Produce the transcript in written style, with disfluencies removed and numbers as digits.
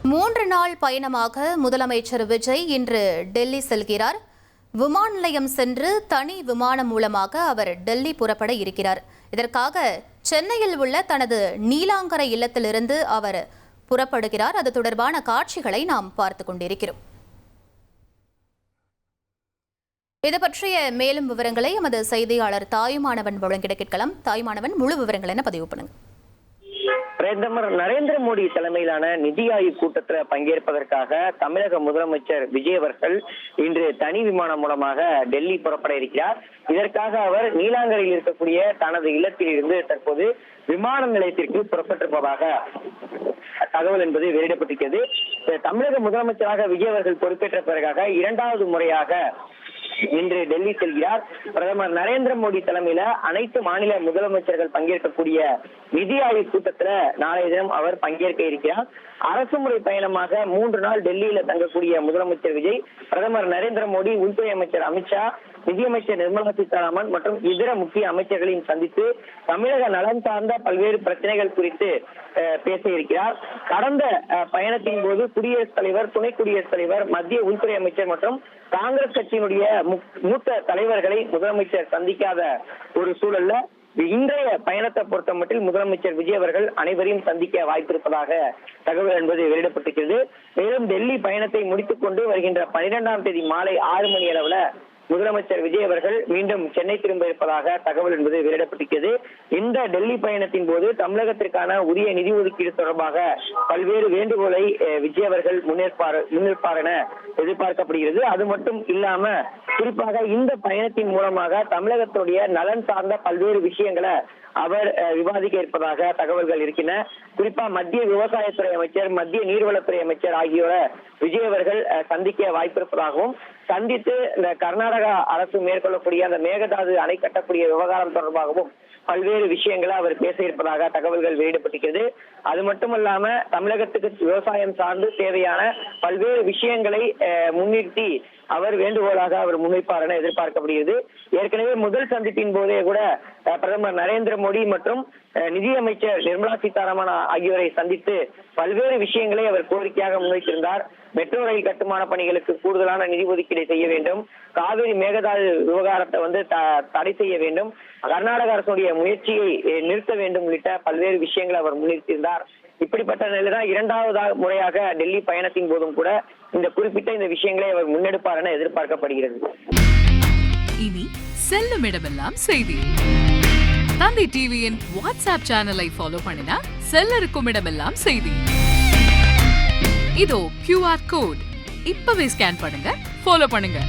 3 நாள் பயணமாக முதலமைச்சர் விஜய் இன்று டெல்லி செல்கிறார். விமான நிலையம் சென்று தனி விமானம் மூலமாக அவர் டெல்லி புறப்பட இருக்கிறார். இதற்காக சென்னையில் உள்ள தனது நீலாங்கரை இல்லத்திலிருந்து அவர் புறப்படுகிறார். அது தொடர்பான காட்சிகளை நாம் பார்த்துக் கொண்டிருக்கிறோம். இது பற்றிய மேலும் விவரங்களை எமது செய்தியாளர் தாயுமானவன் வழங்கிட கேட்கலாம். தாயுமானவன், முழு விவரங்கள் என்ன பதிவு பண்ணுங்க. பிரதமர் நரேந்திர மோடி தலைமையிலான நிதி ஆயோக் கூட்டத்தில் பங்கேற்பதற்காக தமிழக முதலமைச்சர் விஜய் அவர்கள் இன்று தனி விமானம் மூலமாக டெல்லி புறப்பட இருக்கிறார். இதற்காக அவர் நீலாங்கரையில் இருக்கக்கூடிய தனது இல்லத்தில் இருந்து தற்போது விமான நிலையத்திற்கு புறப்பட்டிருப்பதாக தகவல் என்பது வெளியிடப்பட்டிருக்கிறது. தமிழக முதலமைச்சராக விஜய் அவர்கள் பொறுப்பேற்ற பிறகாக 2வது முறையாக இன்று டெல்லி செல்கிறார். பிரதமர் நரேந்திர மோடி தலைமையில அனைத்து மாநில முதலமைச்சர்கள் பங்கேற்கக்கூடிய நிதி ஆயோக் கூட்டத்துல நாளைய தினம் அவர் பங்கேற்க இருக்கிறார். அரசுமுறை பயணமாக 3 நாள் டெல்லியில தங்கக்கூடிய முதலமைச்சர் விஜய் பிரதமர் நரேந்திர மோடி, உள்துறை அமைச்சர் அமித்ஷா, நிதியமைச்சர் நிர்மலா சீதாராமன் மற்றும் இதர முக்கிய அமைச்சர்களையும் சந்தித்து தமிழக நலன் சார்ந்த பல்வேறு பிரச்சனைகள் குறித்து பேச இருக்கிறார். கடந்த பயணத்தின் போது குடியரசுத் தலைவர், துணை குடியரசுத் தலைவர், மத்திய உள்துறை அமைச்சர் மற்றும் காங்கிரஸ் கட்சியினுடைய மூத்த தலைவர்களை முதலமைச்சர் சந்திக்காத ஒரு சூழல்ல இன்றைய பயணத்தை பொறுத்த மட்டில் முதலமைச்சர் விஜய் அவர்கள் அனைவரையும் சந்திக்க வாய்ப்பிருப்பதாக தகவல் என்பது வெளியிடப்பட்டிருக்கிறது. மேலும் டெல்லி பயணத்தை முடித்துக் கொண்டு வருகின்ற 12ஆம் தேதி மாலை 6 மணி அளவுல முதலமைச்சர் விஜய் அவர்கள் மீண்டும் சென்னை திரும்ப இருப்பதாக தகவல் என்பது வெளியிடப்பட்டிருக்கிறது. இந்த டெல்லி பயணத்தின் போது தமிழகத்திற்கான உரிய நிதி ஒதுக்கீடு தொடர்பாக பல்வேறு வேண்டுகோளை விஜய் அவர்கள் முன்னெடுப்பார் என எதிர்பார்க்கப்படுகிறது. அது மட்டும் இல்லாம குறிப்பாக இந்த பயணத்தின் மூலமாக தமிழகத்துடைய நலன் சார்ந்த பல்வேறு விஷயங்களை அவர் விவாதிக்க இருப்பதாக தகவல்கள் இருக்கின்றன. குறிப்பா மத்திய விவசாயத்துறை அமைச்சர், மத்திய நீர்வளத்துறை அமைச்சர் ஆகியோரை விஜய் அவர்கள் சந்திக்க வாய்ப்பிருப்பதாகவும், சந்தித்து இந்த கர்நாடகா அரசு மேற்கொள்ளக்கூடிய அந்த மேகதாது அணை கட்டக்கூடிய விவகாரம் தொடர்பாகவும் பல்வேறு விஷயங்களை அவர் பேச இருப்பதாக தகவல்கள் வெளியிடப்பட்டிருக்கிறது. அது மட்டுமல்லாம தமிழகத்துக்கு விவசாயம் சார்ந்து தேவையான பல்வேறு விஷயங்களை முன்னிறுத்தி அவர் வேண்டுகோளாக அவர் முன்வைப்பார் என எதிர்பார்க்கப்படுகிறது. ஏற்கனவே முதல் சந்திப்பின் போதே கூட பிரதமர் நரேந்திர மோடி மற்றும் நிதியமைச்சர் நிர்மலா சீதாராமன் ஆகியோரை சந்தித்து பல்வேறு விஷயங்களை அவர் கோரிக்கையாக முன்வைத்திருந்தார். மெட்ரோ ரயில் கட்டுமான பணிகளுக்கு கூடுதலான நிதி ஒதுக்கீடு செய்ய வேண்டும், காவிரி மேகதாது விவகாரத்தை தடை செய்ய வேண்டும், கர்நாடக அரசுடைய முயற்சியை நிறுத்த வேண்டும் உள்ளிட்ட பல்வேறு விஷயங்களை அவர் முன்னிறுத்தியிருந்தார். இப்படிப்பட்ட நிலைதான் 2வது முறையாக டெல்லி பயணத்தின் போதும் கூட இந்த குறிப்பிட்ட இந்த விஷயங்களை அவர் முன்னெடுப்பார் என எதிர்பார்க்கப்படுகிறது. இனி செல்லும் இடமெல்லாம் செய்தி. தந்தை டிவியின் வாட்ஸ்அப் சேனலை ஃபாலோ பண்ணினா செல்ல இருக்கும் இடமெல்லாம் செய்தி. இதோ QR கோட் இப்பவே ஸ்கேன் பண்ணுங்க, ஃபாலோ பண்ணுங்க.